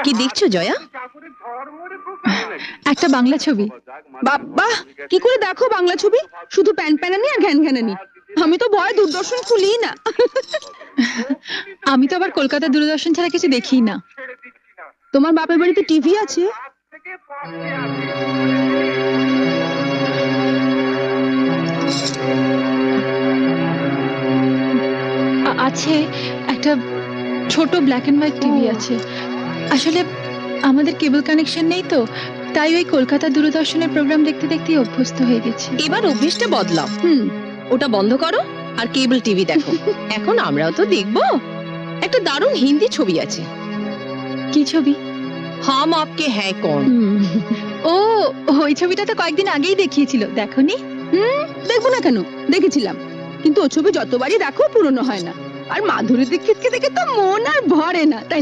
কি দেখছো জয়া? একটা বাংলা ছবি। বাবা, কি করে দেখো বাংলা ছবি? শুধু প্যান প্যানানি আর ঘ্যান ঘ্যানানি। আমি তো ভয় দূরদর্শন খুলি না। আমি তো আবার কলকাতা দূরদর্শন ছাড়া কিছু দেখি না। তোমার বাপের বাড়িতে টিভি আছে? আছে, একটা ছোট ব্ল্যাক এন্ড হোয়াইট টিভি আছে। আসলে আমাদের কেবল কানেকশন নেই তো, তাই ওই কলকাতা দূরদর্শনের প্রোগ্রাম দেখতে দেখতেই অভ্যস্ত হয়ে গেছি। এবার অভ্যেসটা বদলাও। ওটা বন্ধ করো আর কেবল টিভি দেখো। এখন আমরাও তো দেখবো। একটা দারুণ হিন্দি ছবি আছে। কি ছবি? হাম আপকে হ্যায় কৌন। ও, ওই ছবিটা তো কয়েকদিন আগেই দেখিয়েছিল, দেখোনি? দেখবো না কেন, দেখেছিলাম। কিন্তু ও ছবি যতবারই দেখো পুরনো হয় না। আর মাধুরী দীক্ষিতকে দেখে তো মন আর ভরে না, তাই না?